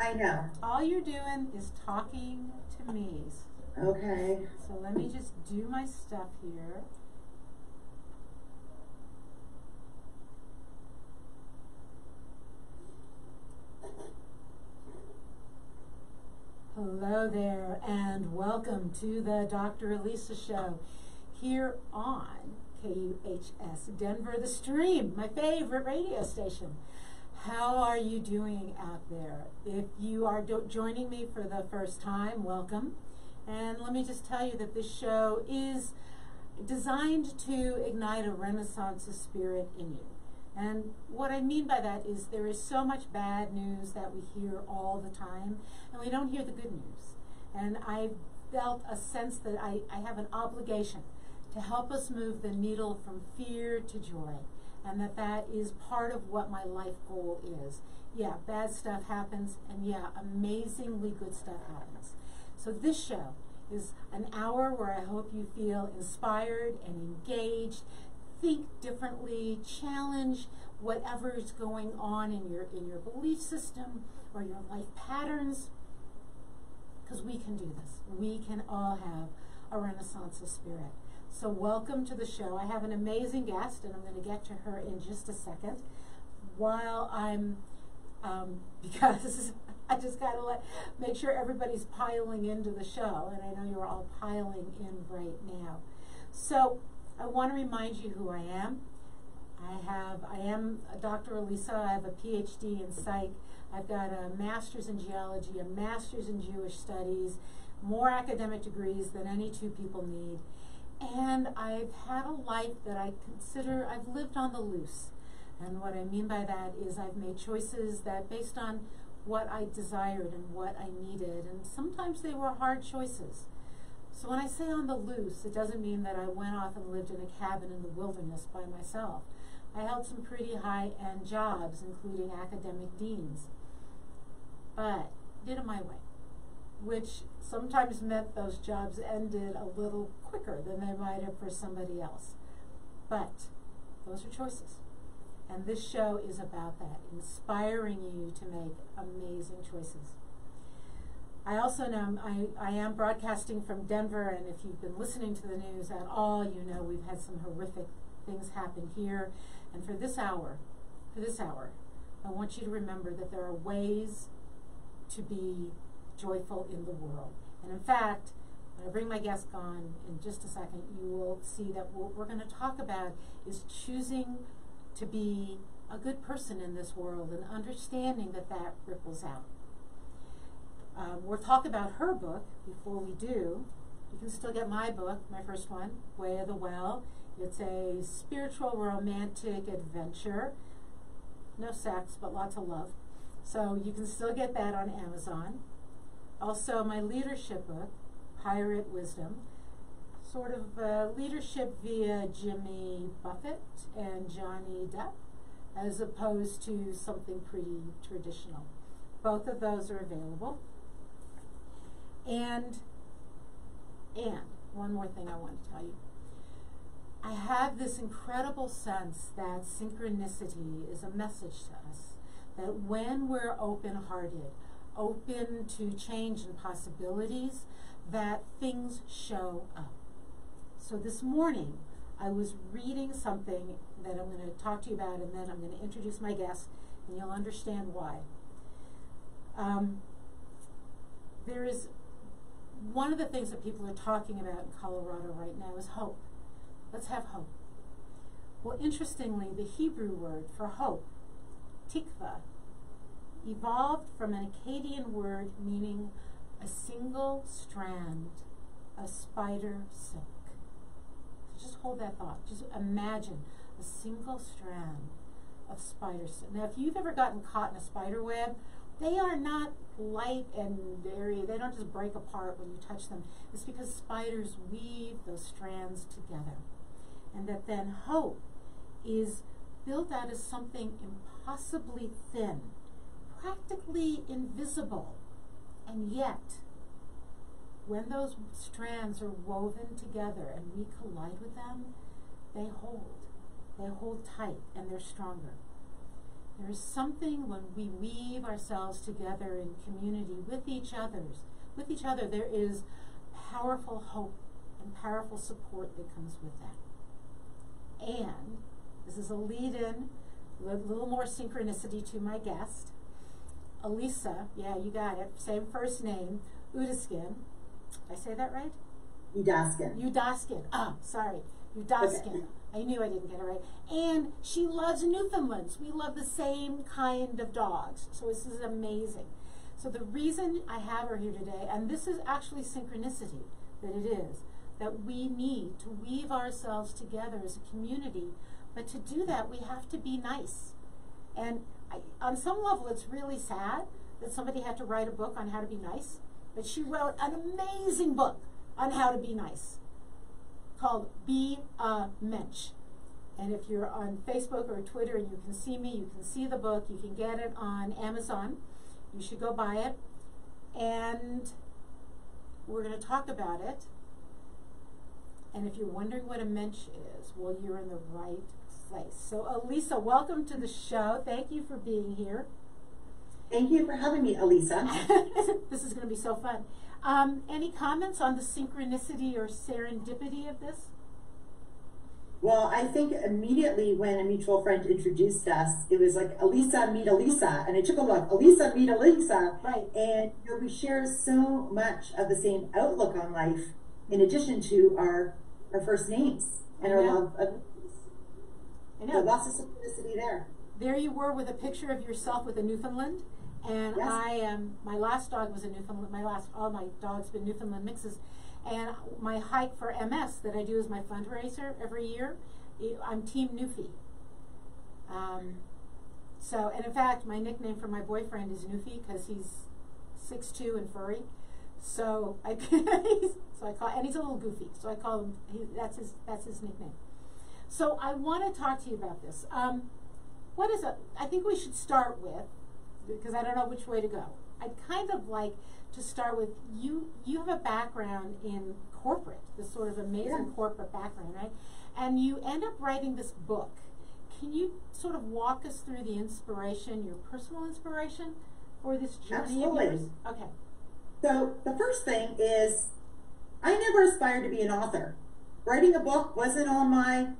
I know. All you're doing is talking to me. Okay. So let me just do my stuff here. Hello there, and welcome to the Dr. Elisa Show here on KUHS Denver, the Stream, my favorite radio station. How are you doing out there? If you are joining me for the first time, welcome. And let me just tell you that this show is designed to ignite a renaissance of spirit in you. And what I mean by that is there is so much bad news that we hear all the time, and we don't hear the good news. And I felt a sense that I have an obligation to help us move the needle from fear to joy, and that is part of what my life goal is. Yeah, bad stuff happens, and yeah, amazingly good stuff happens. So this show is an hour where I hope you feel inspired and engaged, think differently, challenge whatever is going on in your belief system or your life patterns, because we can do this. We can all have a renaissance of spirit. So welcome to the show. I have an amazing guest, and I'm going to get to her in just a second. While I'm, because I just got to make sure everybody's piling into the show, and I know you're all piling in right now. So I want to remind you who I am. I am Dr. Elisa. I have a PhD in psych. I've got a master's in geology, a master's in Jewish studies, more academic degrees than any two people need. And I've had a life that I consider I've lived on the loose. And what I mean by that is I've made choices that based on what I desired and what I needed, and sometimes they were hard choices. So when I say on the loose, it doesn't mean that I went off and lived in a cabin in the wilderness by myself. I held some pretty high-end jobs, including academic deans, but did it my way, which sometimes meant those jobs ended a little quicker than they might have for somebody else. But those are choices. And this show is about that, inspiring you to make amazing choices. I also know I am broadcasting from Denver, and if you've been listening to the news at all, you know we've had some horrific things happen here. And for this hour, I want you to remember that there are ways to be joyful in the world. And in fact, when I bring my guest on in just a second, you will see that what we're going to talk about is choosing to be a good person in this world and understanding that ripples out. We'll talk about her book. Before we do, you can still get my book, my first one, Way of the Well. It's a spiritual romantic adventure. No sex, but lots of love. So you can still get that on Amazon. Also, my leadership book, Pirate Wisdom, sort of leadership via Jimmy Buffett and Johnny Depp, as opposed to something pretty traditional. Both of those are available. And one more thing I want to tell you. I have this incredible sense that synchronicity is a message to us, that when we're open-hearted, open to change and possibilities, that things show up. So this morning, I was reading something that I'm going to talk to you about, and then I'm going to introduce my guest, and you'll understand why. There is one of the things that people are talking about in Colorado right now is hope. Let's have hope. Well, interestingly, the Hebrew word for hope, tikva, evolved from an Akkadian word meaning a single strand of spider silk. So just hold that thought. Just imagine a single strand of spider silk. Now, if you've ever gotten caught in a spider web, they are not light and airy. They don't just break apart when you touch them. It's because spiders weave those strands together. And that then hope is built out as something impossibly thin, practically invisible. And yet, when those strands are woven together and we collide with them, they hold tight, and they're stronger. There is something when we weave ourselves together in community with each other, there is powerful hope and powerful support that comes with that. And this is a lead-in, a little more synchronicity to my guest. Elisa, yeah, you got it, same first name, Udaskin. Did I say that right? Udaskin. Udaskin. Sorry. Udaskin. Okay. I knew I didn't get it right. And she loves Newfoundlands. We love the same kind of dogs. So this is amazing. So the reason I have her here today, and this is actually synchronicity that it is, that we need to weave ourselves together as a community. But to do that, we have to be nice. And on some level, it's really sad that somebody had to write a book on how to be nice. But she wrote an amazing book on how to be nice called Be a Mensch. And if you're on Facebook or Twitter and you can see me, you can see the book, you can get it on Amazon. You should go buy it. And we're going to talk about it. And if you're wondering what a mensch is, well, you're in the right place. So Elisa, welcome to the show. Thank you for being here. Thank you for having me, Elisa. This is going to be so fun. Any comments on the synchronicity or serendipity of this? Well, I think immediately when a mutual friend introduced us, it was like, Elisa, meet Elisa. And I took a look, Elisa, meet Elisa. Right. And we share so much of the same outlook on life, in addition to our first names and our love of I know. So lots of synchronicity there. There you were with a picture of yourself with a Newfoundland. And Yes. my last dog was a Newfoundland. All my dogs been Newfoundland mixes. And my hike for MS that I do as my fundraiser every year, I'm Team Newfie. And in fact, my nickname for my boyfriend is Newfie because he's 6'2" and furry. So I call, and he's a little goofy. So I call him. That's his nickname. So I want to talk to you about this. What is it? I think we should start with, because I don't know which way to go. I'd kind of like to start with, you have a background in corporate, this sort of amazing corporate background, right? And you end up writing this book. Can you sort of walk us through the inspiration, your personal inspiration for this journey of yours? Okay. So the first thing is, I never aspired to be an author. Writing a book wasn't on my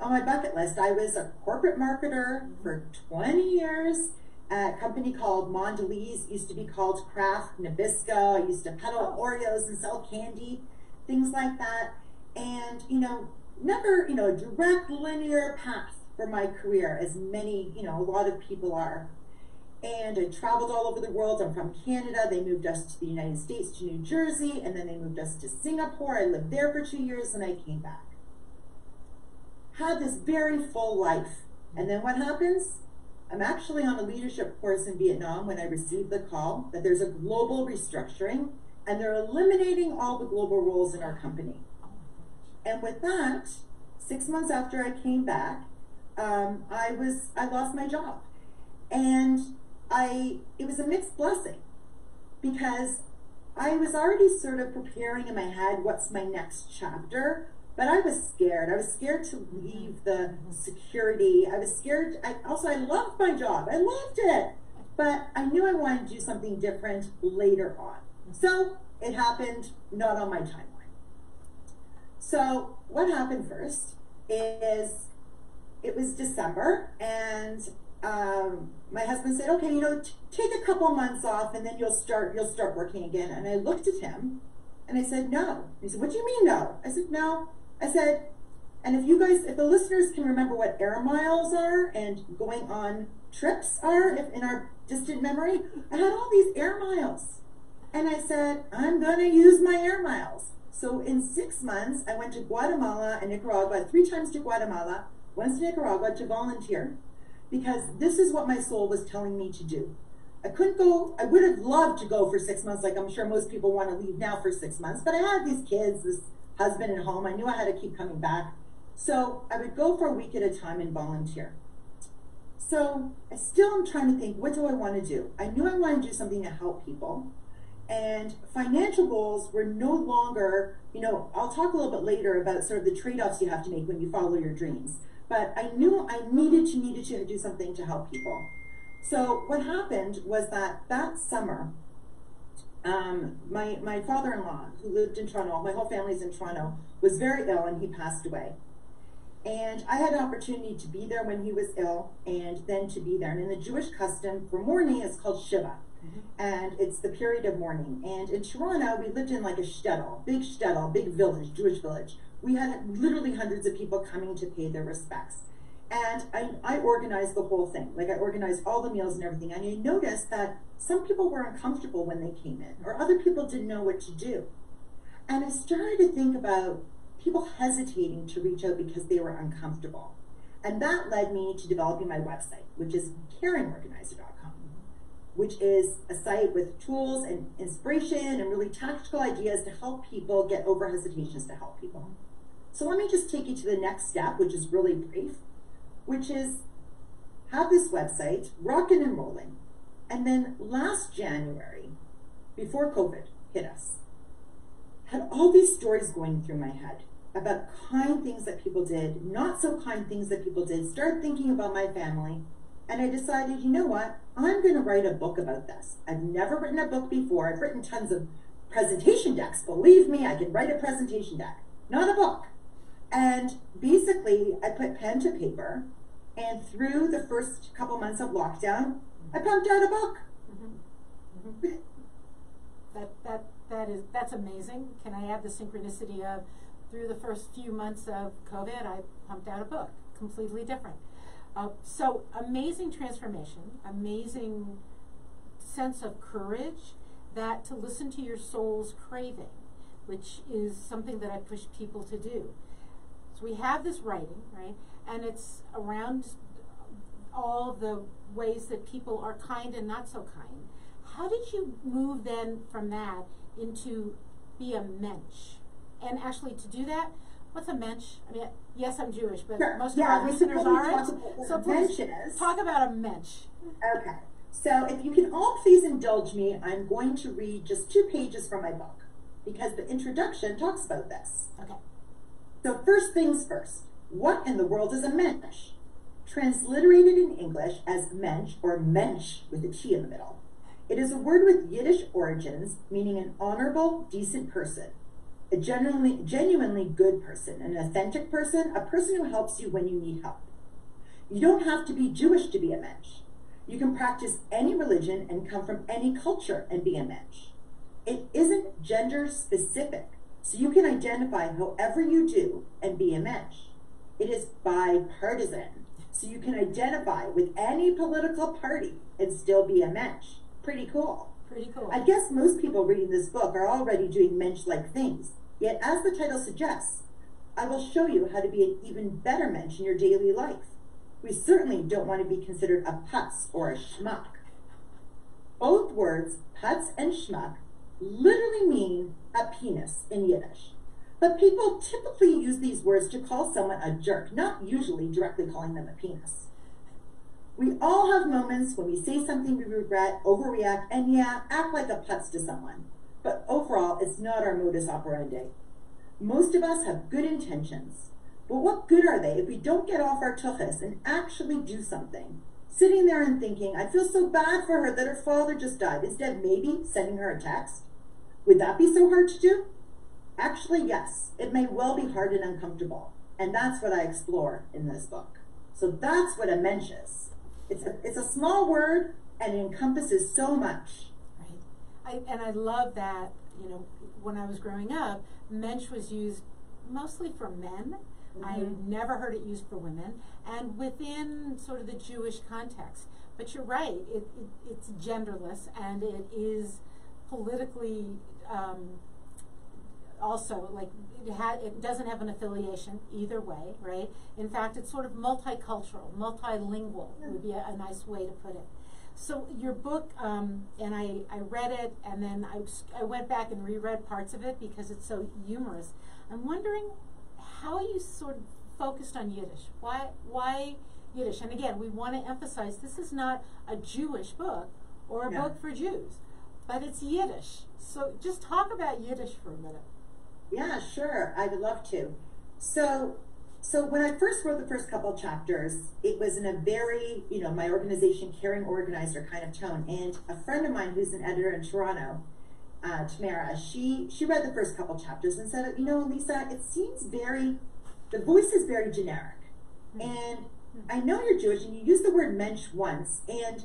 bucket list. I was a corporate marketer for 20 years. A company called Mondelez, used to be called Kraft Nabisco. I used to peddle Oreos and sell candy, things like that. And, never, a direct linear path for my career, as many, a lot of people are. And I traveled all over the world. I'm from Canada. They moved us to the United States, to New Jersey, and then they moved us to Singapore. I lived there for 2 years, and I came back. Had this very full life. And then what happens? I'm actually on a leadership course in Vietnam when I received the call that there's a global restructuring, and they're eliminating all the global roles in our company. And with that, 6 months after I came back, I lost my job. And it was a mixed blessing, because I was already sort of preparing in my head, what's my next chapter? But I was scared. I was scared to leave the security. I was scared. I loved my job. I loved it. But I knew I wanted to do something different later on. So it happened not on my timeline. So what happened first is, it was December, and my husband said, okay, take a couple months off and then you'll start working again. And I looked at him and I said, no. He said, what do you mean no? I said, no. I said, and if the listeners can remember what air miles are and going on trips are, if in our distant memory, I had all these air miles. And I said, I'm going to use my air miles. So in 6 months, I went to Guatemala and Nicaragua, 3 times to Guatemala, once to Nicaragua to volunteer, because this is what my soul was telling me to do. I couldn't go. I would have loved to go for 6 months, like I'm sure most people want to leave now for 6 months, but I had these kids, this husband at home. I knew I had to keep coming back. So I would go for a week at a time and volunteer. So I still am trying to think, what do I want to do? I knew I wanted to do something to help people. And financial goals were no longer, I'll talk a little bit later about sort of the trade-offs you have to make when you follow your dreams. but I knew I needed to do something to help people. So what happened was that summer, my father-in-law, who lived in Toronto, my whole family's in Toronto, was very ill and he passed away. And I had an opportunity to be there when he was ill and then to be there. And in the Jewish custom for mourning, it's called Shiva. And it's the period of mourning. And in Toronto, we lived in like a shtetl, big village, Jewish village. We had literally hundreds of people coming to pay their respects. And I organized the whole thing. Like I organized all the meals and everything. And I noticed that some people were uncomfortable when they came in, or other people didn't know what to do. And I started to think about people hesitating to reach out because they were uncomfortable. And that led me to developing my website, which is caringorganizer.com, which is a site with tools and inspiration and really tactical ideas to help people get over hesitations to help people. So let me just take you to the next step, which is really brief, which is have this website rocking and rolling. And then last January, before COVID hit us, had all these stories going through my head about kind things that people did, not so kind things that people did, started thinking about my family, and I decided, you know what, I'm going to write a book about this. I've never written a book before. I've written tons of presentation decks. Believe me, I can write a presentation deck, not a book. And basically, I put pen to paper, and through the first couple months of lockdown, I pumped out a book. That's amazing. Can I add the synchronicity of through the first few months of COVID, I pumped out a book, completely different. So amazing transformation, amazing sense of courage, that to listen to your soul's craving, which is something that I push people to do. So we have this writing, right? And it's around all the ways that people are kind and not so kind. How did you move then from that into be a mensch? And actually to do that, what's a mensch? I mean, yes, I'm Jewish, but sure. most of our listeners aren't. So please Mensches. talk about a mensch. Okay. So if you can all please indulge me, I'm going to read just 2 pages from my book because the introduction talks about this. Okay. So first things first, what in the world is a mensch? Transliterated in English as mensch or mensch with a T in the middle. It is a word with Yiddish origins meaning an honorable, decent person, a genuinely good person, an authentic person, a person who helps you when you need help. You don't have to be Jewish to be a mensch. You can practice any religion and come from any culture and be a mensch. It isn't gender specific, so you can identify however you do and be a mensch. It is bipartisan, so you can identify with any political party and still be a mensch. Pretty cool. Pretty cool. I guess most people reading this book are already doing mensch-like things, yet as the title suggests, I will show you how to be an even better mensch in your daily life. We certainly don't want to be considered a putz or a schmuck. Both words, putz and schmuck, literally mean a penis in Yiddish. But people typically use these words to call someone a jerk, not usually directly calling them a penis. We all have moments when we say something we regret, overreact, and yeah, act like a putz to someone. But overall, it's not our modus operandi. Most of us have good intentions. But what good are they if we don't get off our tuchus and actually do something? Sitting there and thinking, I feel so bad for her that her father just died, instead maybe sending her a text? Would that be so hard to do? Actually, yes. It may well be hard and uncomfortable. And that's what I explore in this book. So that's what a mensch is. It's a small word, and it encompasses so much. Right. I love that, when I was growing up, mensch was used mostly for men. Mm-hmm. I never heard it used for women, and within sort of the Jewish context. But you're right, it's genderless, and it is politically also, like, it doesn't have an affiliation either way, right? In fact, it's sort of multicultural, multilingual would be a nice way to put it. So your book, and I read it, and then I went back and reread parts of it because it's so humorous. I'm wondering how you sort of focused on Yiddish. Why Yiddish? And again, we want to emphasize this is not a Jewish book or a book for Jews, but it's Yiddish. So just talk about Yiddish for a minute. Yeah, sure. I would love to. So So when I first wrote the first couple chapters, it was in a very, my organization, caring organizer kind of tone. And a friend of mine who's an editor in Toronto, Tamara, she read the first couple chapters and said, Lisa, it seems the voice is very generic. And I know you're Jewish and you use the word mensch once, and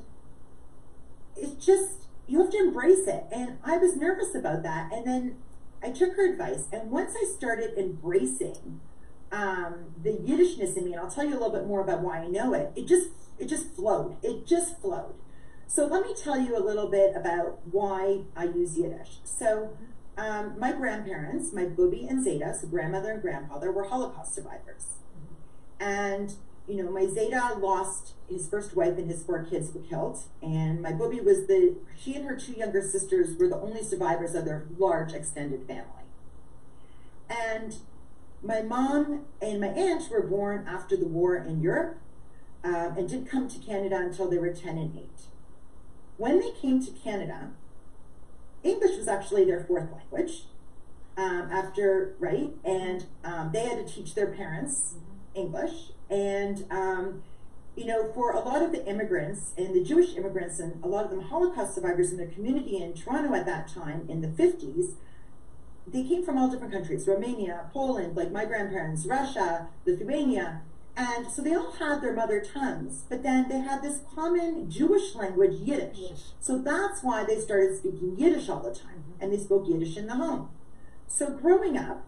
it's just, you have to embrace it. And I was nervous about that. And then I took her advice. And once I started embracing the Yiddishness in me, and I'll tell you a little bit more about why I know it, it just flowed. It just flowed. So let me tell you a little bit about why I use Yiddish. So my grandparents, my Bubi and Zeta, so grandmother and grandfather, were Holocaust survivors. And, my Zeta lost his first wife and his 4 kids were killed. And my Bubi she and her 2 younger sisters were the only survivors of their large extended family. And my mom and my aunt were born after the war in Europe and didn't come to Canada until they were 10 and 8. When they came to Canada, English was actually their 4th language right? And they had to teach their parents English. And, for a lot of the immigrants and the Jewish immigrants and a lot of them Holocaust survivors in their community in Toronto at that time in the 50s, they came from all different countries, Romania, Poland, like my grandparents, Russia, Lithuania. And so they all had their mother tongues, but then they had this common Jewish language, Yiddish. Yes. So that's why they started speaking Yiddish all the time, and they spoke Yiddish in the home. So growing up,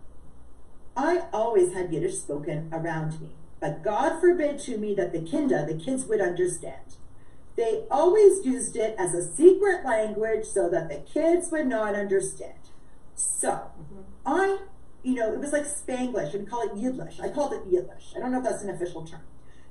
I always had Yiddish spoken around me, but God forbid to me that the kids would understand. They always used it as a secret language so that the kids would not understand. So it was like Spanglish, and we call it Yiddish. I called it Yiddish. I don't know if that's an official term.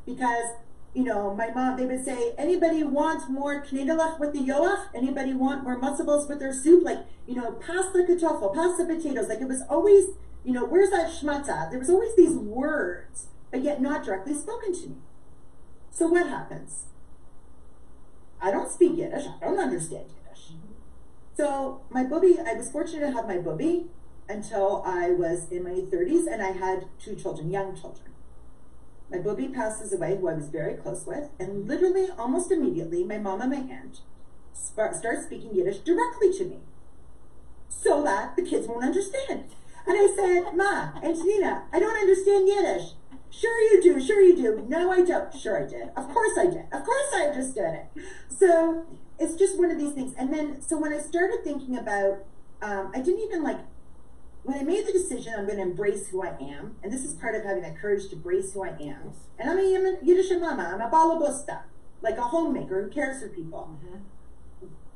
Because, my mom, they would say, anybody want more knedlach with the yoach? Anybody want more muscles with their soup? Like, pass the kartoffel, pass the potatoes. Like, it was always, where's that shmata? There was always these words, but yet not directly spoken to me. So what happens? I don't speak Yiddish. I don't understand Yiddish. So my Bubi, I was fortunate to have my Bubi until I was in my 30s, and I had 2 children, young children. My Bubi passes away, who I was very close with, and literally, almost immediately, my mom and my aunt start speaking Yiddish directly to me, so that the kids won't understand. And I said, Ma, Antonina, I don't understand Yiddish. Sure you do, sure you do. No, I don't. Sure I did. Of course I did. Of course I understood it. So it's just one of these things. And then, so when I started thinking about, I didn't even when I made the decision I'm going to embrace who I am, and this is part of having that courage to embrace who I am, and I'm a Yiddish mama, I'm a balabusta, like a homemaker who cares for people.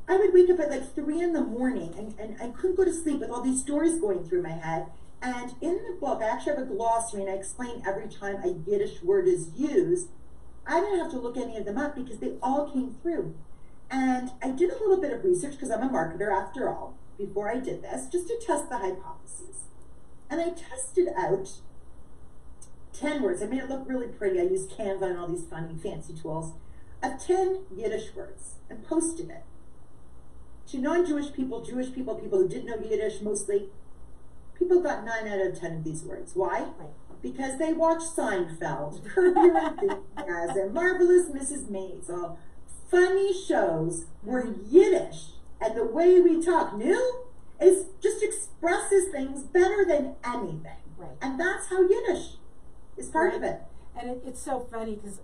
I would wake up at 3 in the morning, and I couldn't go to sleep with all these stories going through my head. And in the book, I actually have a glossary, and I explain every time a Yiddish word is used. I didn't have to look any of them up because they all came through. And I did a little bit of research, because I'm a marketer after all, before I did this, just to test the hypotheses. And I tested out 10 words. I made it look really pretty. I used Canva and all these funny, fancy tools of 10 Yiddish words and posted it to non-Jewish people, Jewish people, people who didn't know Yiddish mostly. People got 9 out of 10 of these words. Why? Because they watched Seinfeld, Curb Your Enthusiasm, Marvelous Mrs. Maisel, funny shows where Yiddish and the way we talk is just expresses things better than anything. Right. And that's how Yiddish is part of it. And it's so funny because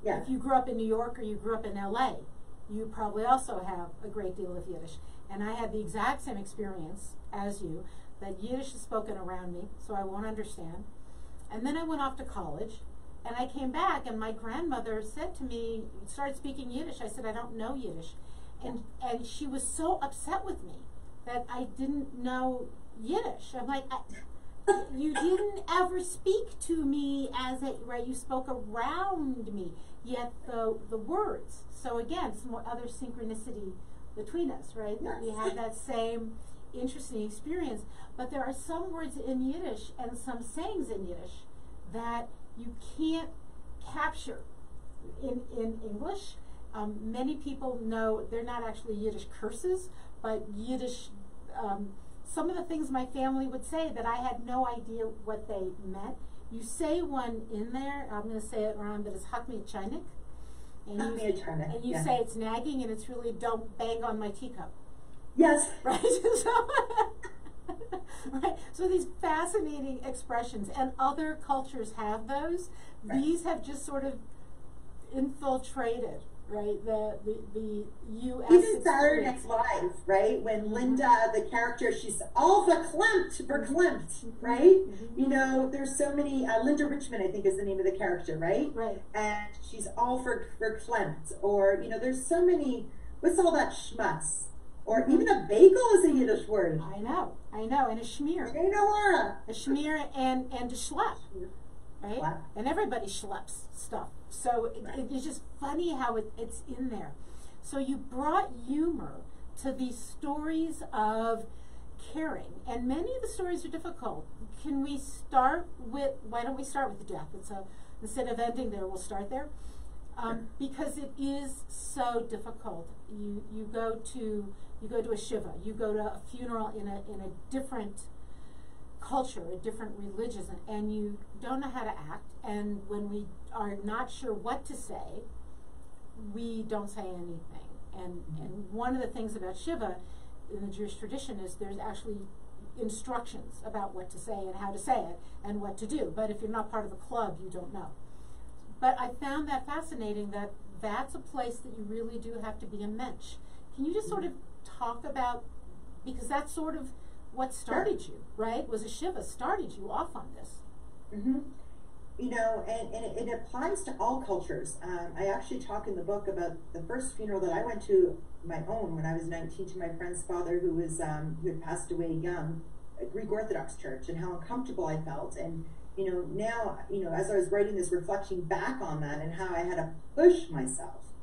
if you grew up in New York or you grew up in LA, you probably also have a great deal of Yiddish. And I had the exact same experience as you, that Yiddish is spoken around me, so I won't understand. And then I went off to college, and I came back, and my grandmother said to me, started speaking Yiddish. I said, I don't know Yiddish. And she was so upset with me that I didn't know Yiddish. I'm like, you didn't ever speak to me you spoke around me, yet the words. So again, some more other synchronicity between us, right? That we had that same interesting experience. But there are some words in Yiddish and some sayings in Yiddish that you can't capture in English. Many people know they're not actually Yiddish curses, but Yiddish, some of the things my family would say that I had no idea what they meant. You say one in there, I'm going to say it wrong, but it's Hakmi Chinik. And you say it's nagging, and it's really don't bang on my teacup. Yes. Right? So, right. So these fascinating expressions, and other cultures have those. Right. These have just sort of infiltrated, right, the U.S. Even Saturday Night Live, right, when Linda, the character, she's all verklempt, right? Mm-hmm. You know, there's so many, Linda Richmond, I think is the name of the character, right? Right. And she's all verklempt, or, you know, there's so many, what's all that schmutz? Or even a bagel is a Yiddish word. I know, and a schmear. You know, Laura. A schmear and a schlep, right? Schlep. And everybody schleps stuff. So it's just funny how it's in there. So you brought humor to these stories of caring, and many of the stories are difficult. Can we start with, why don't we start with the death? Instead of ending there, we'll start there. Because it is so difficult. You go to a shiva, you go to a funeral in a different culture, a different religion, and you don't know how to act, and when we are not sure what to say, we don't say anything. And one of the things about shiva in the Jewish tradition is there's actually instructions about what to say and how to say it and what to do. But if you're not part of a club, you don't know. But I found that fascinating, that that's a place that you really do have to be a mensch. Can you just sort of talk about, because that's sort of what started you, right? Was a shiva started you off on this. Mm-hmm. You know, and it applies to all cultures. I actually talk in the book about the first funeral that I went to, my own, when I was 19, to my friend's father who had passed away young, a Greek Orthodox church, and how uncomfortable I felt. And you know, now, you know, as I was writing this, reflecting back on that and how I had to push myself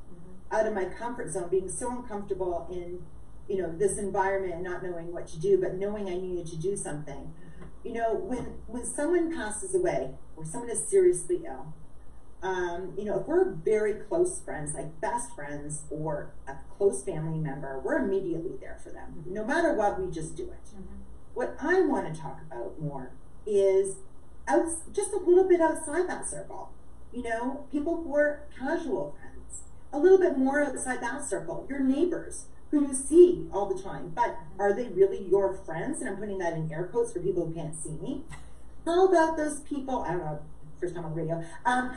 out of my comfort zone, being so uncomfortable in, you know, this environment and not knowing what to do, but knowing I needed to do something. You know, when someone passes away or someone is seriously ill, you know, if we're very close friends, like best friends or a close family member, we're immediately there for them. No matter what, we just do it. What I want to talk about more is just a little bit outside that circle. You know, people who are casual friends, a little bit more outside that circle, your neighbors who you see all the time, but are they really your friends? And I'm putting that in air quotes for people who can't see me. How about those people, I don't know, first time on the radio, how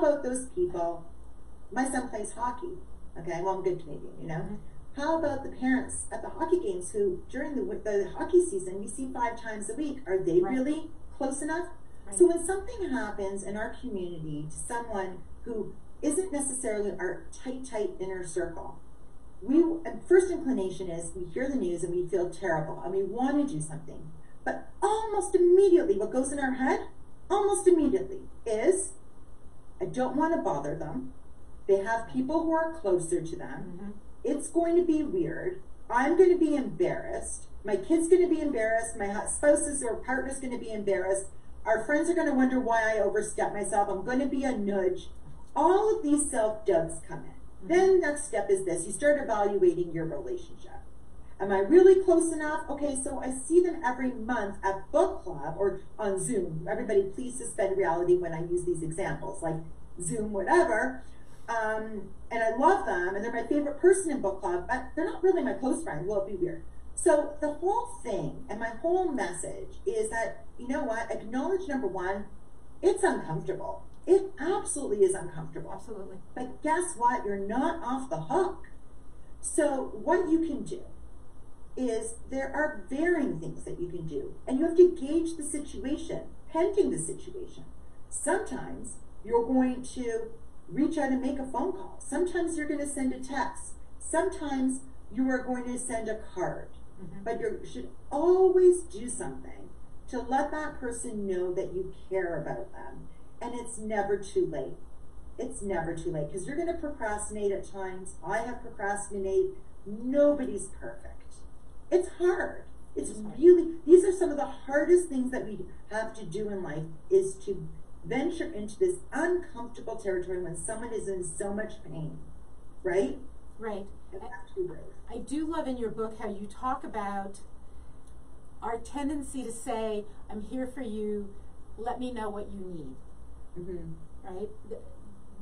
about those people, my son plays hockey, okay, well, I'm a good Canadian, you know. How about the parents at the hockey games who, during the hockey season, we see 5 times a week? Are they really close enough? So when something happens in our community to someone who isn't necessarily our tight inner circle, first inclination is we hear the news and we feel terrible and we want to do something. But almost immediately, what goes in our head, almost immediately, is I don't want to bother them. They have people who are closer to them. It's going to be weird. I'm going to be embarrassed. My kid's going to be embarrassed. My spouse's or partner's going to be embarrassed. Our friends are going to wonder why I overstep myself. I'm going to be a nudge. All of these self-doubts come in. Then next step is this. You start evaluating your relationship. Am I really close enough? Okay, so I see them every month at book club or on Zoom. Everybody please suspend reality when I use these examples, like Zoom, whatever. And I love them, and they're my favorite person in book club, but they're not really my close friend. Well, it'd be weird. So the whole thing and my whole message is that, you know what, acknowledge number one, it's uncomfortable. It absolutely is uncomfortable. Absolutely. But guess what? You're not off the hook. So what you can do is there are varying things that you can do, and you have to gauge the situation, pending the situation. Sometimes you're going to reach out and make a phone call. Sometimes you're going to send a text. Sometimes you are going to send a card. But you should always do something to let that person know that you care about them. And it's never too late. It's never too late, because you're going to procrastinate at times. I have procrastinated. Nobody's perfect. It's hard. It's really, these are some of the hardest things that we have to do in life, is to venture into this uncomfortable territory when someone is in so much pain, right? Right. And that's too brave. I do love in your book how you talk about our tendency to say, I'm here for you, let me know what you need, right?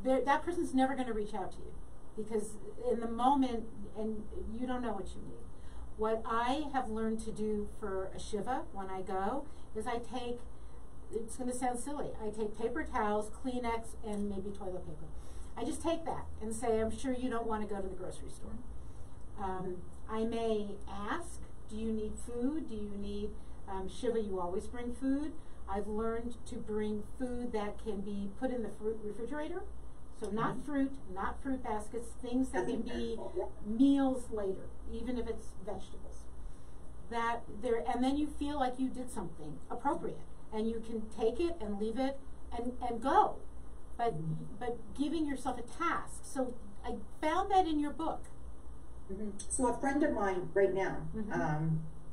That person's never going to reach out to you because in the moment, and you don't know what you need. What I have learned to do for a Shiva when I go is I take, it's going to sound silly, I take paper towels, Kleenex, and maybe toilet paper. I just take that and say, I'm sure you don't want to go to the grocery store. I may ask, do you need food? Do you need, Shiva, you always bring food. I've learned to bring food that can be put in the refrigerator. So not fruit baskets, things that can be meals later, even if it's vegetables. And then you feel like you did something appropriate, and you can take it and leave it and go. But giving yourself a task. So I found that in your book. So a friend of mine right now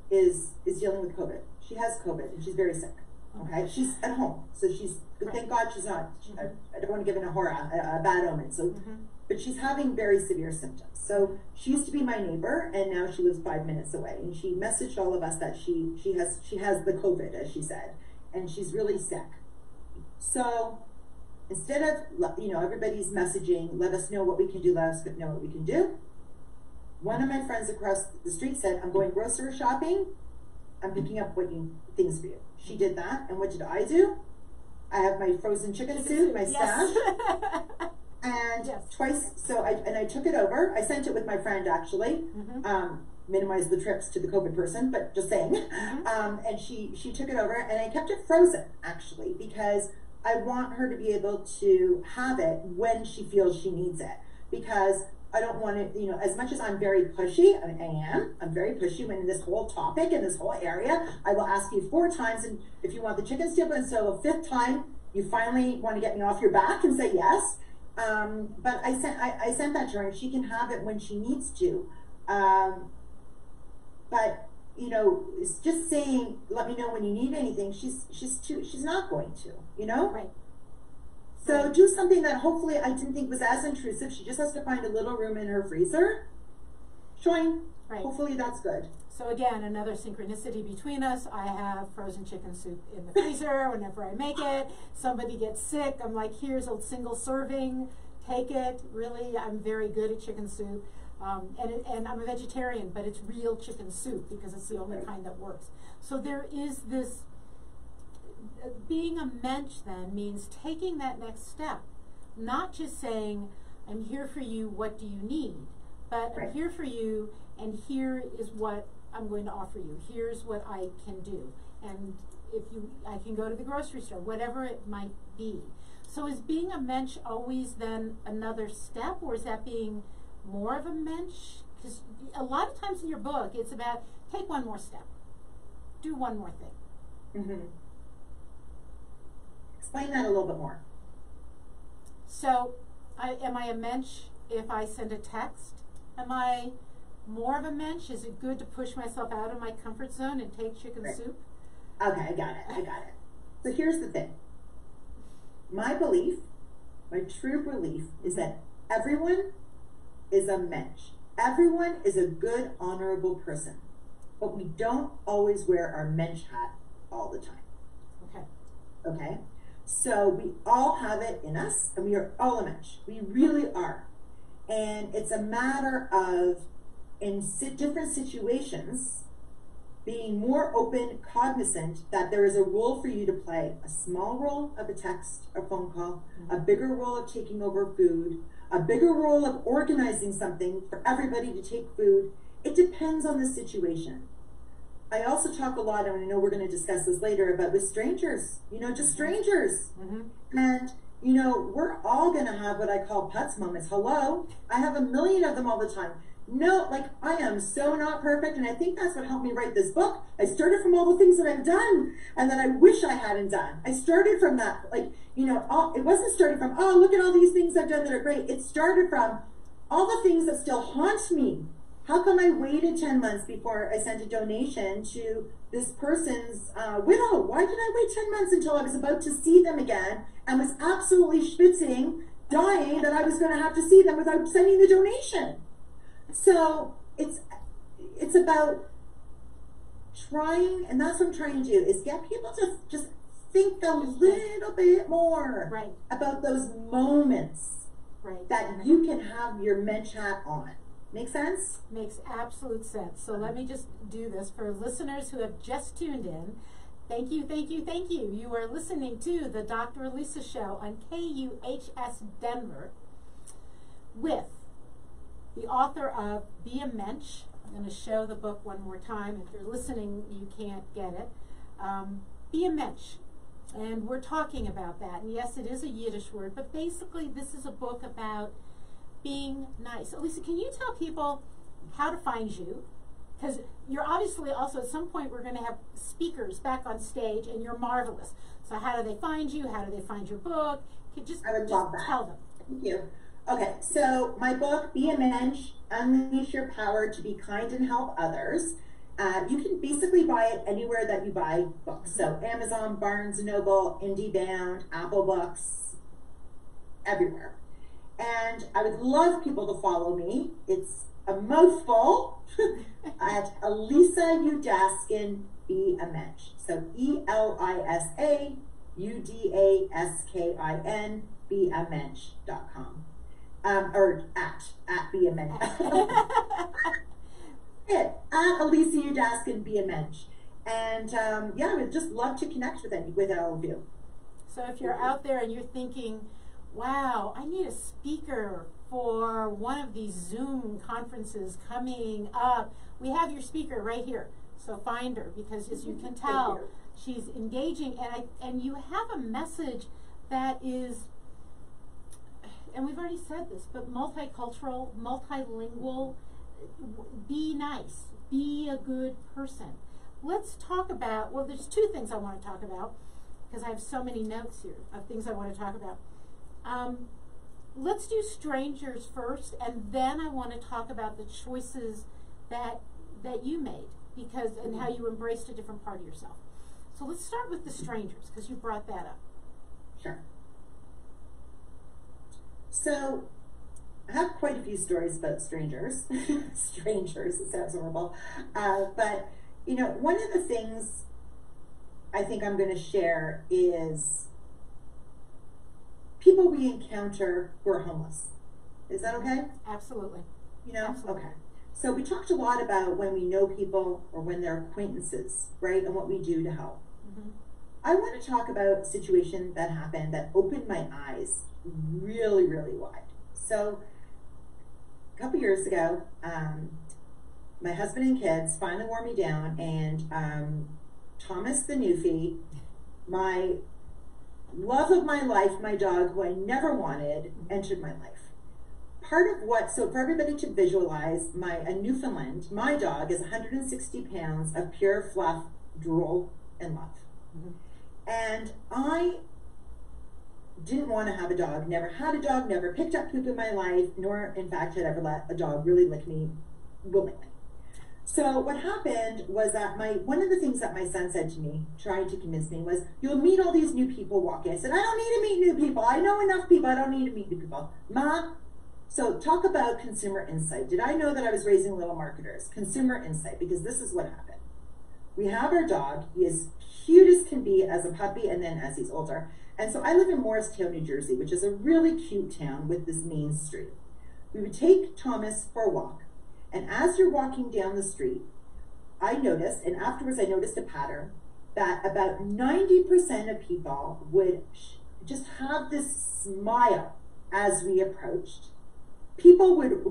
is dealing with COVID. She has COVID and she's very sick. Okay, she's at home, so she's. Thank God she's not. I don't want to give it a bad omen. So, but she's having very severe symptoms. So she used to be my neighbor, and now she lives 5 minutes away. And she messaged all of us that she has the COVID, as she said, and she's really sick. So instead of everybody's messaging, let us know what we can do. Let us know what we can do. One of my friends across the street said, "I'm going grocery shopping. I'm picking up things for you." She did that, and what did I do? I have my frozen chicken soup, my stash, and twice. So I took it over. I sent it with my friend actually. Minimize the trips to the COVID person, but just saying. And she took it over, and I kept it frozen actually because I want her to be able to have it when she feels she needs it, because I don't want to, as much as I'm very pushy, I'm very pushy when in this whole topic, in this whole area, I will ask you 4 times, and if you want the chicken soup, and so the 5th time, you finally want to get me off your back and say yes. But I sent that to her, and she can have it when she needs to. But, it's just saying, let me know when you need anything, she's not going to, Right. So do something that hopefully I didn't think was as intrusive. She just has to find a little room in her freezer. Showing. Right. Hopefully that's good. So again, another synchronicity between us. I have frozen chicken soup in the freezer whenever I make it. Somebody gets sick. I'm like, here's a single serving. Take it. Really, I'm very good at chicken soup. And I'm a vegetarian, but it's real chicken soup because it's the only kind that works. So there is this. Being a mensch then means taking that next step, not just saying, I'm here for you, what do you need? But I'm here for you, and here is what I'm going to offer you. Here's what I can do. And I can go to the grocery store, whatever it might be. So is being a mensch always then another step, or is that being more of a mensch? Because a lot of times in your book, it's about take one more step, do one more thing. Explain that a little bit more. So, am I a mensch if I send a text? Am I more of a mensch? Is it good to push myself out of my comfort zone and take chicken soup? Okay, I got it. So here's the thing. My belief, my true belief, is that everyone is a mensch. Everyone is a good, honorable person. But we don't always wear our mensch hat all the time. Okay? So we all have it in us, and we are all a mensch. We really are. And it's a matter of, in different situations, being more open, cognizant that there is a role for you to play. A small role of a text, a phone call, a bigger role of taking over food, a bigger role of organizing something for everybody to take food. It depends on the situation. I also talk a lot, and I know we're going to discuss this later, about with strangers, just strangers. And, we're all going to have what I call putz moments. Hello? I have a million of them all the time. No, I am so not perfect, and I think that's what helped me write this book. I started from all the things that I've done, and that I wish I hadn't done. I started from that, it wasn't starting from, oh, look at all these things I've done that are great. It started from all the things that still haunt me. How come I waited 10 months before I sent a donation to this person's widow? Why did I wait 10 months until I was about to see them again and was absolutely schwitzing, dying that I was going to have to see them without sending the donation? So it's about trying, and that's what I'm trying to do, is get people to just think a little bit more about those moments that you can have your mensch hat on. Make sense? Makes absolute sense. So let me just do this for listeners who have just tuned in. Thank you, thank you, thank you. You are listening to the Dr. Elisa Show on KUHS Denver with the author of Be a Mensch. I'm going to show the book one more time. If you're listening, you can't get it. Be a Mensch. And we're talking about that. And yes, it is a Yiddish word, but basically this is a book about being nice. Elisa, can you tell people how to find you? Because you're obviously also, at some point, we're going to have speakers back on stage, and you're marvelous. So how do they find you? How do they find your book? I would love that. Tell them. Thank you. Okay, so my book, Be a Mensch, Unleash Your Power to Be Kind and Help Others. You can basically buy it anywhere that you buy books. So Amazon, Barnes & Noble, IndieBound, Apple Books, everywhere. And I would love people to follow me. It's a mouthful at Elisa Udaskin, Be a Mensch. So ELISA UDASKIN, beamensch.com. Or at Be a Mensch. At Elisa Udaskin, Be a Mensch. And yeah, I would just love to connect with all of you. So if you're out there and you're thinking, wow, I need a speaker for one of these Zoom conferences coming up, we have your speaker right here. So find her, because as you can tell, she's engaging, and you have a message that is, and we've already said this, but multicultural, multilingual. Be nice, be a good person. Let's talk about, well, there's two things I want to talk about, because I have so many notes here of things I want to talk about. Let's do strangers first, and then I want to talk about the choices that you made, because and how you embraced a different part of yourself. So let's start with the strangers, because you brought that up. Sure. So I have quite a few stories about strangers. Strangers, it sounds horrible. But, you know, one of the things I think I'm going to share is people we encounter who are homeless. Is that okay? Absolutely. You know? Absolutely. Okay. So we talked a lot about when we know people or when they're acquaintances, right? And what we do to help. Mm-hmm. I want to talk about a situation that happened that opened my eyes really, really wide. So a couple years ago, my husband and kids finally wore me down, and Thomas the Newfie, my love of my life, my dog, who I never wanted, entered my life. Part of what, so for everybody to visualize, a Newfoundland, my dog is 160 pounds of pure fluff, drool, and love. Mm-hmm. And I didn't want to have a dog, never had a dog, never picked up poop in my life, nor in fact had ever let a dog really lick me willingly. So what happened was that one of the things that my son said to me, trying to convince me, was, you'll meet all these new people walking. I said, I don't need to meet new people. I know enough people. I don't need to meet new people. Ma, so talk about consumer insight. Did I know that I was raising little marketers? Consumer insight, because this is what happened. We have our dog. He is cute as can be as a puppy, and then as he's older. And so I live in Morristown, New Jersey, which is a really cute town with this main street. We would take Thomas for a walk. And as you're walking down the street, I noticed, and afterwards I noticed a pattern, that about 90% of people would just have this smile as we approached. People would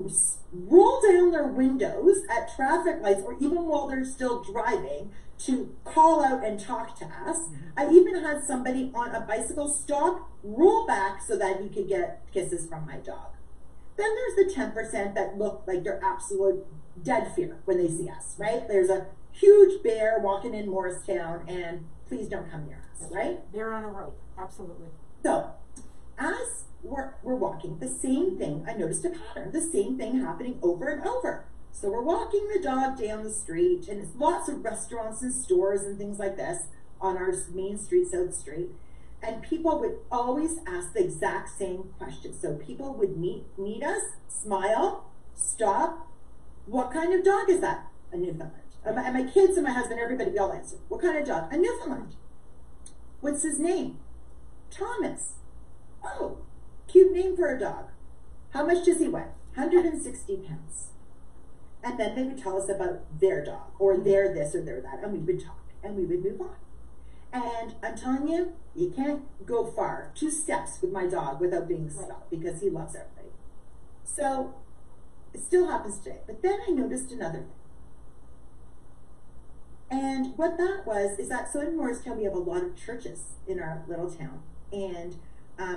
roll down their windows at traffic lights, or even while they're still driving, to call out and talk to us. I even had somebody on a bicycle stop, roll back so that he could get kisses from my dog. Then there's the 10% that look like they're absolute dead fear when they see us, right? There's a huge bear walking in Morristown, and please don't come near us, right? They're on a rope, absolutely. So, as we're walking, the same thing, I noticed a pattern, the same thing happening over and over. So we're walking the dog down the street, and it's lots of restaurants and stores and things like this on our main street, South Street. And people would always ask the exact same question. So people would meet us, smile, stop. What kind of dog is that? A Newfoundland. And my kids and my husband, everybody, we all answered. What kind of dog? A Newfoundland. What's his name? Thomas. Oh, cute name for a dog. How much does he weigh? 160 pounds. And then they would tell us about their dog, or their this or their that, and we would talk, and we would move on. And I'm telling you, you can't go far, 2 steps with my dog without being stopped, because he loves everybody. So it still happens today. But then I noticed another thing. And what that was is that, so in Morristown we have a lot of churches in our little town, and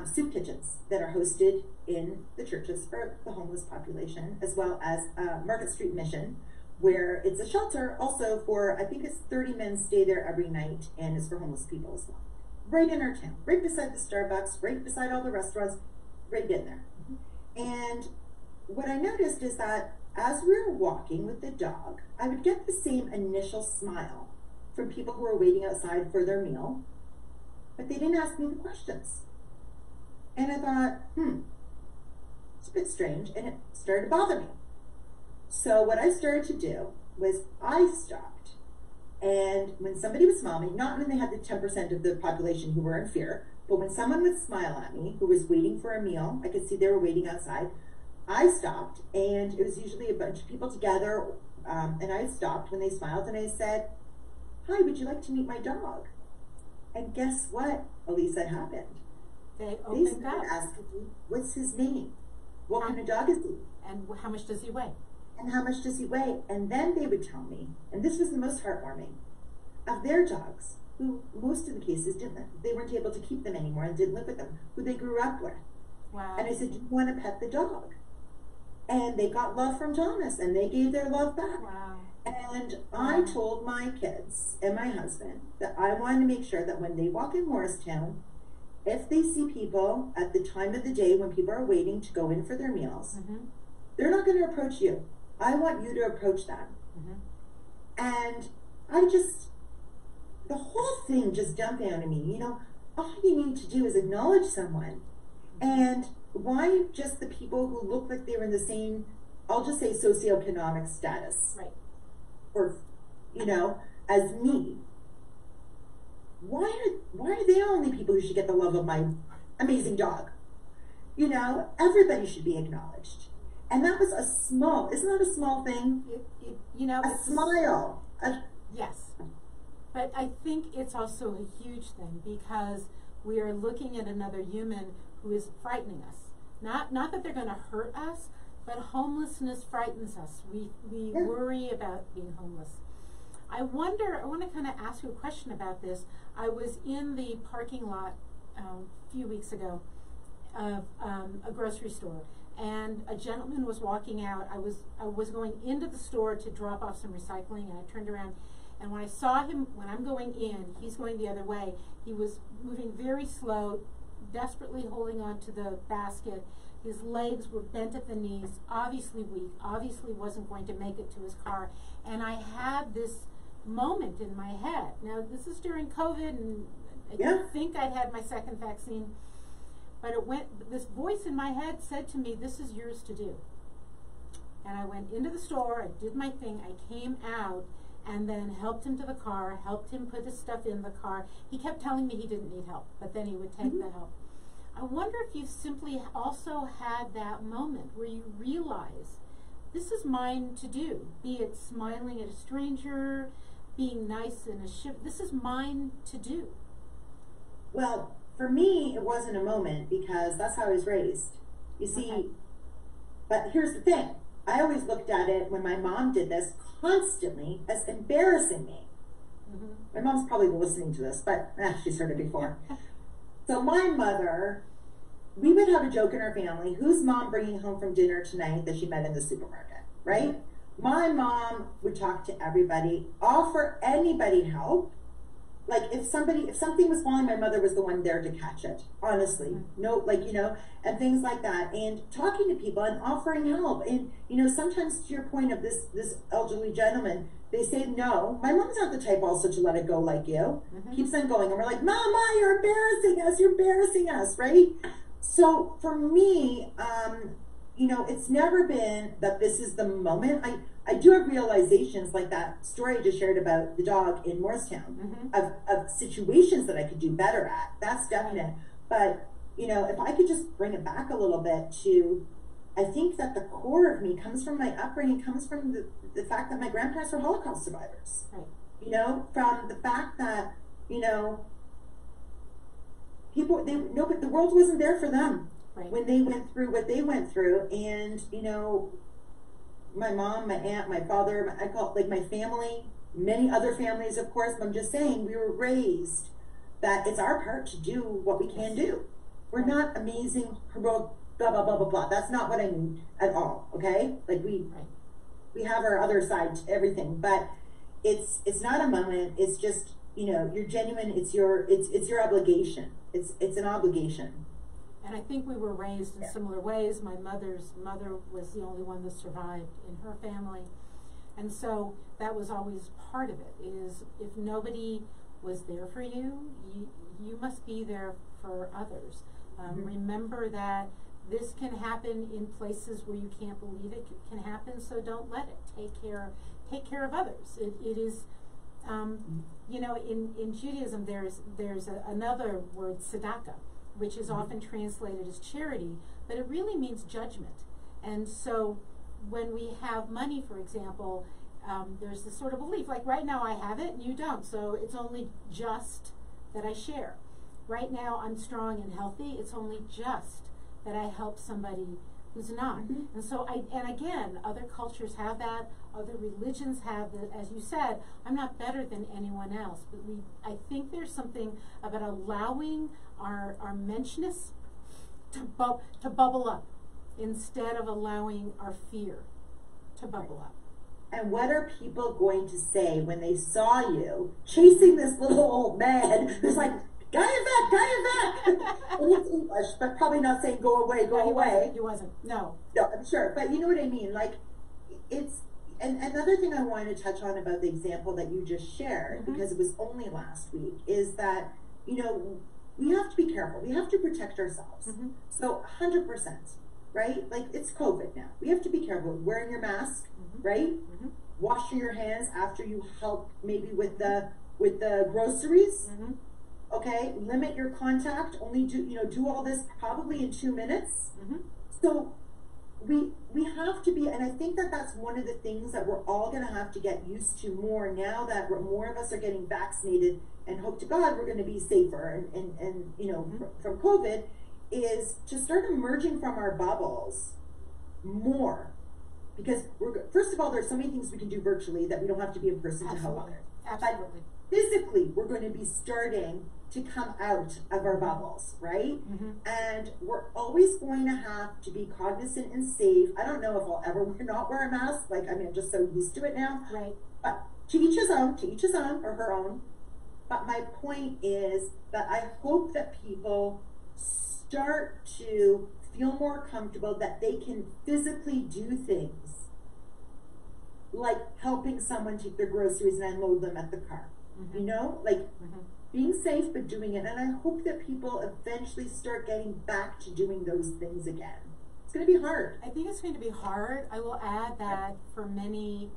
soup kitchens that are hosted in the churches for the homeless population, as well as Market Street Mission, where it's a shelter also for, I think it's 30 men stay there every night, and it's for homeless people as well. Right in our town, right beside the Starbucks, right beside all the restaurants, right in there. And what I noticed is that as we were walking with the dog, I would get the same initial smile from people who were waiting outside for their meal, but they didn't ask me the questions. And I thought, it's a bit strange, and it started to bother me. So what I started to do was I stopped, and when somebody would smile at me, not when they had the 10% of the population who were in fear, but when someone would smile at me who was waiting for a meal, I could see they were waiting outside, I stopped, and it was usually a bunch of people together, and I stopped when they smiled, and I said, "Hi, would you like to meet my dog?" And guess what, Elisa, happened? They started up. asking me, what's his name? What kind of dog is he? And how much does he weigh? And how much does he weigh? And then they would tell me, and this was the most heartwarming, of their dogs, who most of the cases they weren't able to keep them anymore and didn't live with them, who they grew up with. Wow. And I said, "Do you want to pet the dog?" And they got love from Thomas, and they gave their love back. Wow. And I told my kids and my husband that I wanted to make sure that when they walk in Morristown, if they see people at the time of the day when people are waiting to go in for their meals, they're not going to approach you. I want you to approach them. And the whole thing just dumped down to me. All you need to do is acknowledge someone. And why just the people who look like they were in the same, I'll just say socioeconomic status. Right. Or, as me. Why are they only people who should get the love of my amazing dog? Everybody should be acknowledged. And that was isn't that a small thing? A smile. Yes. But I think it's also a huge thing, because we are looking at another human who is frightening us. Not that they're going to hurt us, but homelessness frightens us. We worry about being homeless. I want to kind of ask you a question about this. I was in the parking lot a few weeks ago of a grocery store, and a gentleman was walking out. I was going into the store to drop off some recycling, and I turned around, and when I saw him, when I'm going in, he's going the other way. He was moving very slow, desperately holding on to the basket. His legs were bent at the knees, obviously weak, obviously wasn't going to make it to his car. And I had this moment in my head. Now, this is during COVID, and I think I'd had my second vaccine, but this voice in my head said to me, "This is yours to do." And I went into the store, I did my thing, I came out, and then helped him to the car, helped him put his stuff in the car. He kept telling me he didn't need help, but then he would take the help. I wonder if you simply also had that moment where you realize, this is mine to do, be it smiling at a stranger, being nice in a ship. This is mine to do. Well, for me, it wasn't a moment, because that's how I was raised. You see, but here's the thing. I always looked at it when my mom did this constantly as embarrassing me. My mom's probably listening to this, but she's heard it before. So my mother, we would have a joke in our family, who's mom bringing home from dinner tonight that she met in the supermarket, right? My mom would talk to everybody, offer anybody help. Like if something was falling, my mother was the one there to catch it, honestly. No, and things like that. And talking to people and offering help. And, sometimes to your point of this elderly gentleman, they say no. My mom's not the type also to let it go like you. Keeps on going. And we're like, "Mama, you're embarrassing us, right?" So for me, you know, it's never been that this is the moment. I do have realizations like that story I just shared about the dog in Morristown, of situations that I could do better at. That's definite. But, you know, if I could just bring it back a little bit to, I think that the core of me comes from my upbringing, comes from the fact that my grandparents were Holocaust survivors. Right. You know, from the fact that, you know, but the world wasn't there for them. Right. When they went through what they went through. And, you know, my mom, my aunt, my father, I call it like my family, many other families, of course, but I'm just saying we were raised that it's our part to do what we can do. We're not amazing, heroic, blah, blah, blah, blah, blah. That's not what I mean at all, okay? Like we have our other side to everything, but it's not a moment, it's just, you know, you're genuine, it's your obligation. It's an obligation. And I think we were raised in similar ways. My mother's mother was the only one that survived in her family. And so that was always part of it, is if nobody was there for you, you must be there for others. Remember that this can happen in places where you can't believe it can happen, so don't let it. Take care of others. It is, you know, in Judaism there's another word, tzedakah, which is often translated as charity, but it really means judgment. And so when we have money, for example, there's this sort of belief, like right now I have it and you don't, so it's only just that I share. Right now I'm strong and healthy, it's only just that I help somebody who's not. And so again, other cultures have that, other religions have that. As you said, I'm not better than anyone else, but I think there's something about allowing our Mensches to bubble up instead of allowing our fear to bubble up. And what are people going to say when they saw you chasing this little old man who's like, guy in back! And it's English, but probably not saying go away, go away. He wasn't. No, I'm sure. But you know what I mean? Like, it's, and another thing I wanted to touch on about the example that you just shared, because it was only last week, is that, you know, we have to be careful. We have to protect ourselves. So 100%, right? Like, it's COVID now. We have to be careful. Wearing your mask, right? Washing your hands after you help maybe with the groceries. Okay, limit your contact. Only do all this probably in 2 minutes. So we have to be, and I think that that's one of the things that we're all going to have to get used to more now that more of us are getting vaccinated, and hope to God we're going to be safer and you know, from COVID, is to start emerging from our bubbles more. Because first of all, there's so many things we can do virtually that we don't have to be in person to help others. Absolutely. But physically, we're going to be starting to come out of our bubbles, right? And we're always going to have to be cognizant and safe. I don't know if I'll ever not wear a mask. Like, I mean, I'm just so used to it now. Right. But to each his own, or her own. But my point is that I hope that people start to feel more comfortable that they can physically do things, like helping someone take their groceries and unload them at the car. You know, like being safe but doing it. And I hope that people eventually start getting back to doing those things again. It's going to be hard. I think it's going to be hard. I will add that for many,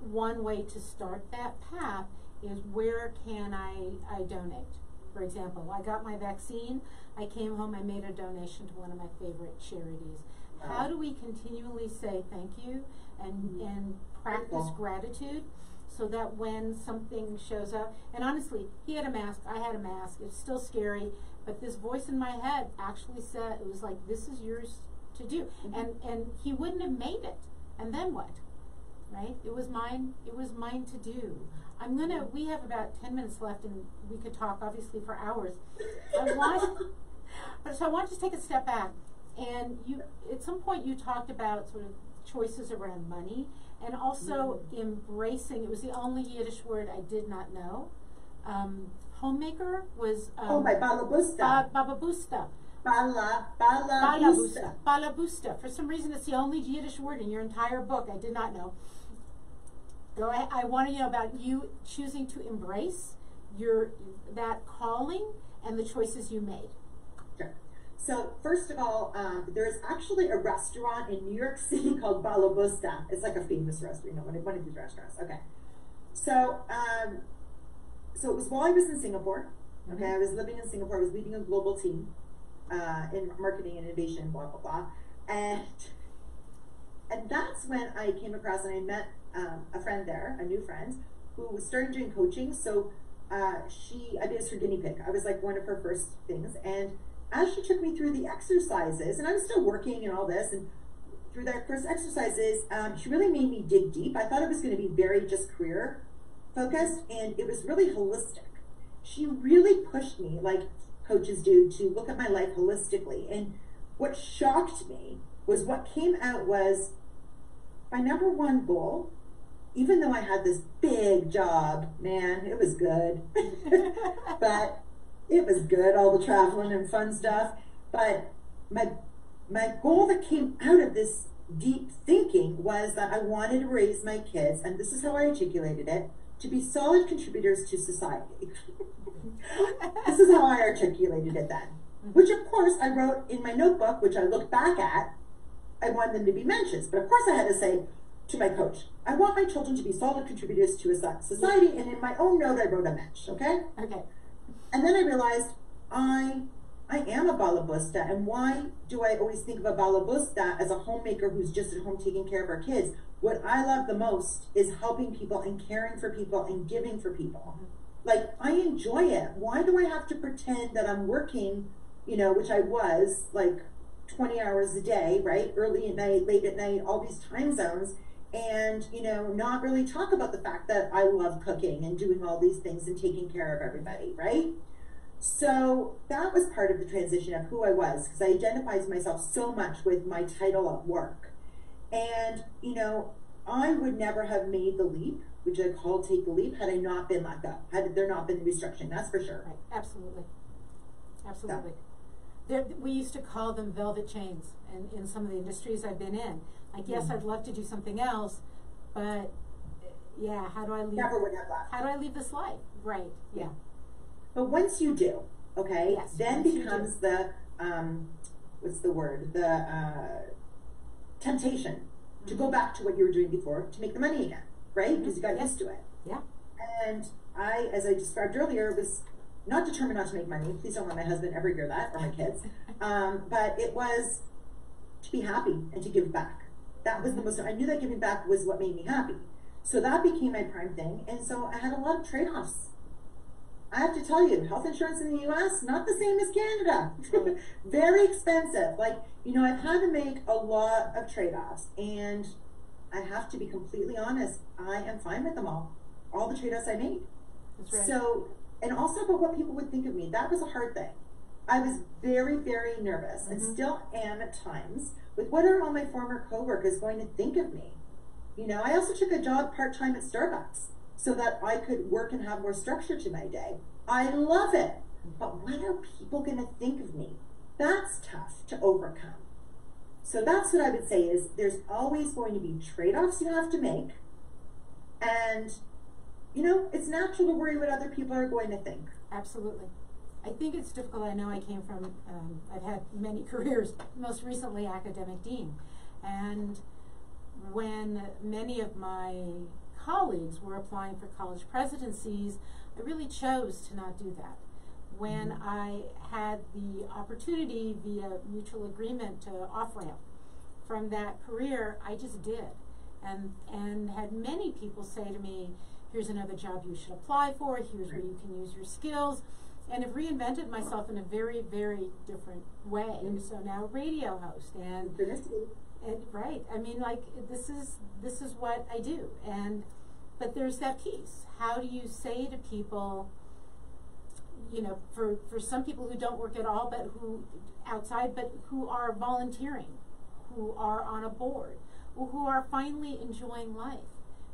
one way to start that path is, where can I donate? For example, I got my vaccine, I came home, I made a donation to one of my favorite charities. How do we continually say thank you and practice gratitude, so that when something shows up, and honestly, he had a mask, I had a mask, it's still scary, but this voice in my head actually said, it was like, this is yours to do. And he wouldn't have made it. And then what? Right? It was mine to do. We have about 10 minutes left, and we could talk obviously for hours. So I want to take a step back. And at some point you talked about sort of choices around money, and also embracing, it was the only Yiddish word I did not know. Homemaker was my balabusta. Bababusta. Balabusta. Balabusta. For some reason, it's the only Yiddish word in your entire book I did not know. I want to know about you choosing to embrace that calling and the choices you made. Sure. So first of all, there is actually a restaurant in New York City called Balabusta. It's like a famous restaurant, you know, one of these restaurants. Okay. So, so it was while I was in Singapore. Okay, I was living in Singapore. I was leading a global team in marketing and innovation, blah blah blah, and that's when I came across and I met a friend there, a new friend, who was starting doing coaching. So I was her guinea pig. I was like one of her first things, and as she took me through the exercises, and I was still working and all this, and through that first exercises, she really made me dig deep. I thought it was going to be very just career focused, and it was really holistic. She really pushed me, like coaches do, to look at my life holistically. And what shocked me was what came out was my number one goal, even though I had this big job, man, it was good. But it was good, all the traveling and fun stuff. But my goal that came out of this deep thinking was that I wanted to raise my kids, and this is how I articulated it, to be solid contributors to society. This is how I articulated it then. Which, of course, I wrote in my notebook, which I look back at, I want them to be Mensches. But, of course, I had to say to my coach, I want my children to be solid contributors to a society. And in my own note, I wrote a Mensch, okay? Okay. And then I realized I am a balabusta. And why do I always think of a balabusta as a homemaker who's just at home taking care of our kids? What I love the most is helping people and caring for people and giving for people. Like, I enjoy it. Why do I have to pretend that I'm working, you know, which I was, like 20 hours a day, right? Early at night, late at night, all these time zones, and, you know, not really talk about the fact that I love cooking and doing all these things and taking care of everybody, right? So that was part of the transition of who I was, because I identified myself so much with my title at work. And, you know, I would never have made the leap, which I call take the leap, had I not been let go, had there not been the restructuring, that's for sure. Right. Absolutely. Absolutely. So. We used to call them velvet chains in some of the industries I've been in. Like, yes, I'd love to do something else, but yeah, how do I leave? Never would have left. How do I leave this life? Right. Yeah. But once you do, okay, yes, then becomes the what's the word? The temptation to go back to what you were doing before to make the money again, right? Because you got used to it. Yeah. And I, as I described earlier, was not determined not to make money. Please don't let my husband ever hear that, or my kids. But it was to be happy and to give back. That was the most, I knew that giving back was what made me happy. So that became my prime thing. And so I had a lot of trade-offs. I have to tell you, health insurance in the US, not the same as Canada. Very expensive. Like, you know, I've had to make a lot of trade-offs. And I have to be completely honest, I am fine with them all the trade-offs I made. That's right. So, and also about what people would think of me. That was a hard thing. I was very, very nervous, and still am at times, with what are all my former coworkers going to think of me. You know, I also took a job part-time at Starbucks so that I could work and have more structure to my day. I love it. But what are people going to think of me? That's tough to overcome. So that's what I would say is there's always going to be trade-offs you have to make. And, you know, it's natural to worry what other people are going to think. Absolutely. I think it's difficult. I know I came from, I've had many careers, most recently academic dean. And when many of my colleagues were applying for college presidencies, I really chose to not do that. When I had the opportunity via mutual agreement to off-ramp from that career, I just did. And had many people say to me, here's another job you should apply for, here's where you can use your skills, and have reinvented myself in a very, very different way. So now radio host and right. I mean, like, this is what I do. But there's that piece. How do you say to people, you know, for some people who don't work at all, but who outside, but who are volunteering, who are on a board, who are finally enjoying life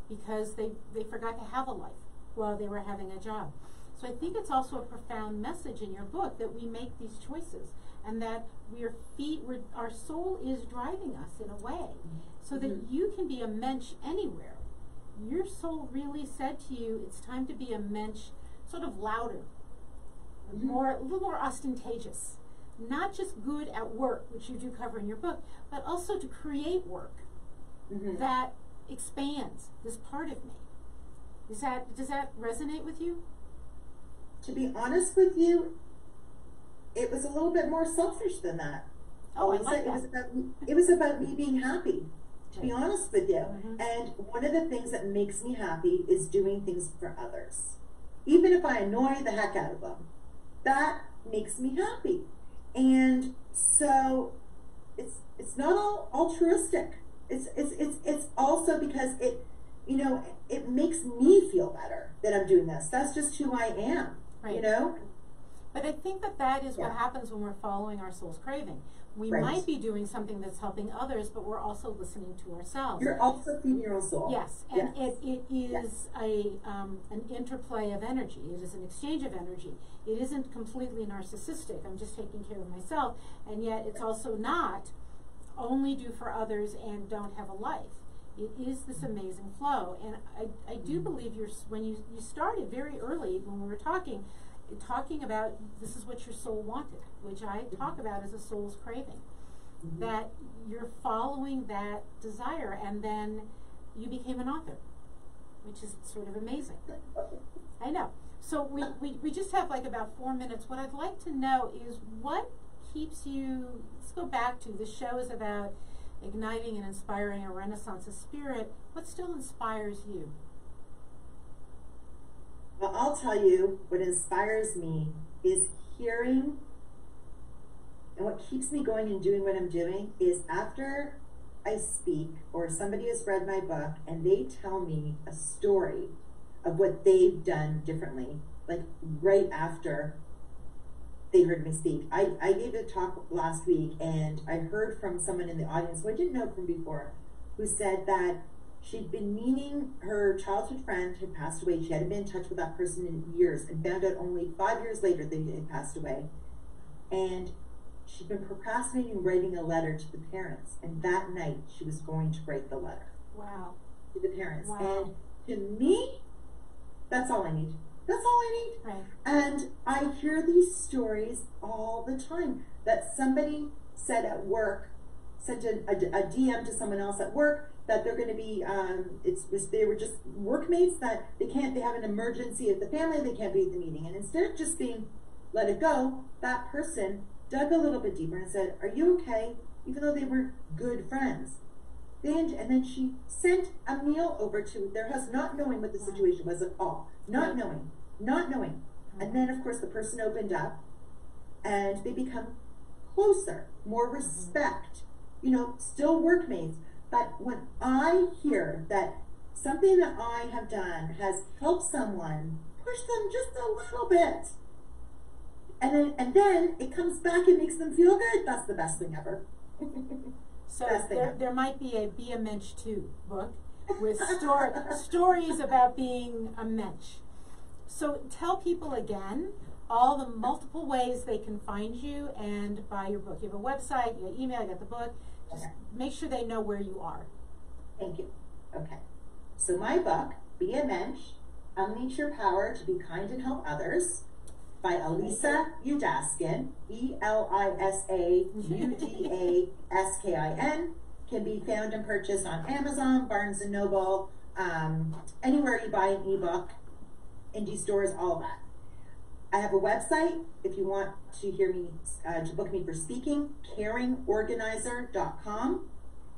because they forgot to have a life while they were having a job. So I think it's also a profound message in your book that we make these choices and that our soul is driving us in a way so that you can be a mensch anywhere. Your soul really said to you, it's time to be a mensch, sort of louder, a little more ostentatious. not just good at work, which you do cover in your book, but also to create work that expands this part of me. Does that resonate with you? To be honest with you, it was a little bit more selfish than that. Oh, I like that. It was about me being happy, to be honest with you. Mm-hmm. And one of the things that makes me happy is doing things for others. Even if I annoy the heck out of them, that makes me happy. And so it's not all altruistic. It's also because it makes me feel better that I'm doing this. That's just who I am, right. But I think that is what happens when we're following our soul's craving. We might be doing something that's helping others, but we're also listening to ourselves. You're also feeding your own soul. Yes, and it is an interplay of energy. It is an exchange of energy. It isn't completely narcissistic. I'm just taking care of myself, and yet it's also not only do for others and don't have a life. It is this amazing flow, and I do believe when you started very early when we were talking about this is what your soul wanted, which I talk about as a soul's craving, that you're following that desire, and then you became an author, which is sort of amazing. I know. So we just have like about 4 minutes. What I'd like to know is what keeps you, let's go back to, the show is about igniting and inspiring a renaissance of spirit. What still inspires you? Well, I'll tell you, what inspires me is hearing, and what keeps me going and doing what I'm doing is after I speak or somebody has read my book and they tell me a story of what they've done differently, like right after they heard me speak. I gave a talk last week and I heard from someone in the audience who I didn't know from before, who said that she'd been meaning, her childhood friend had passed away. She hadn't been in touch with that person in years and found out only 5 years later they had passed away. And she'd been procrastinating writing a letter to the parents. And that night she was going to write the letter. Wow. To the parents. Wow. And to me, that's all I need. That's all I need. Right. And I hear these stories all the time that somebody said at work, sent a DM to someone else at work, that they're going to be, they were just workmates that they have an emergency at the family, they can't be at the meeting. And instead of just being, let it go, that person dug a little bit deeper and said, are you okay? Even though they were good friends. And then she sent a meal over to their house, not knowing what the situation was at all. Not knowing. And then, of course, the person opened up and they become closer, more respect, still workmates. But when I hear that something that I have done has helped someone, push them just a little bit, and then it comes back and makes them feel good, that's the best thing ever. So there might be a Mensch 2 book with stories about being a Mensch. So tell people again all the multiple ways they can find you and buy your book. You have a website, you have email, you got the book. Just make sure they know where you are. Thank you. Okay. So my book, Be a Mensch, Unleash Your Power to Be Kind and Help Others, by Elisa Udaskin, ELISA UDASKIN, can be found and purchased on Amazon, Barnes & Noble, anywhere you buy an ebook, indie stores, all of that. I have a website if you want to hear me, to book me for speaking, caringorganizer.com.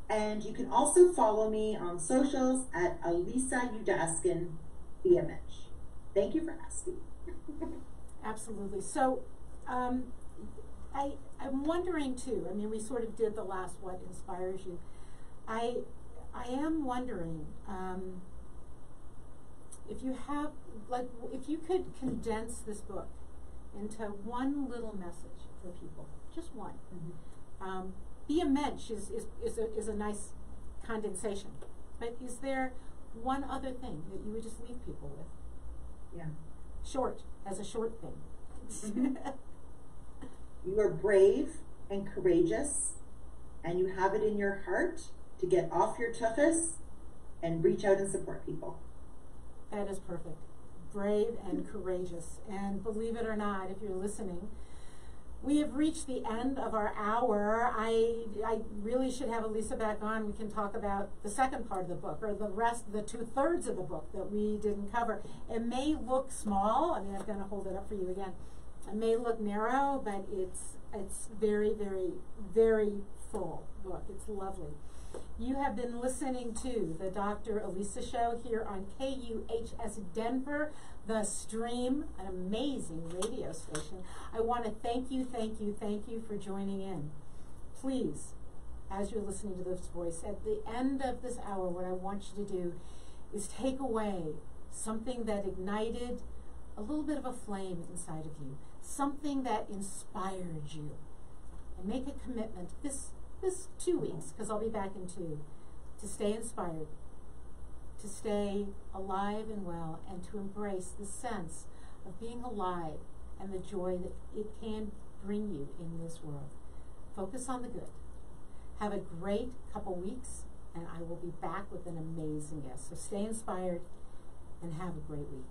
And you can also follow me on socials at Elisa Udaskin, Be a Mensch. Thank you for asking. Absolutely. So I'm wondering too, I mean, we sort of did the last what inspires you. I am wondering if you have, if you could condense this book into one little message for people, just one. Be a Mensch is a nice condensation, but is there one other thing that you would just leave people with? Yeah. Short, as a short thing. You are brave and courageous, and you have it in your heart to get off your tuchus and reach out and support people. That is perfect. Brave and courageous. And believe it or not, if you're listening, We have reached the end of our hour. I really should have Elisa back on. We can talk about the second part of the book, or the rest, the 2/3 of the book that we didn't cover. It may look small. I mean, I'm going to hold it up for you again. It may look narrow, but it's very, very, very full book. It's lovely. You have been listening to the Dr. Elisa Show here on KUHS Denver, The Stream, an amazing radio station. I want to thank you for joining in. Please, as you're listening to this voice, at the end of this hour, what I want you to do is take away something that ignited a little bit of a flame inside of you, something that inspired you, and make a commitment this 2 weeks, because I'll be back in 2, to stay inspired, to stay alive and well, and to embrace the sense of being alive and the joy that it can bring you in this world. Focus on the good. Have a great couple weeks, and I will be back with an amazing guest. So stay inspired and have a great week.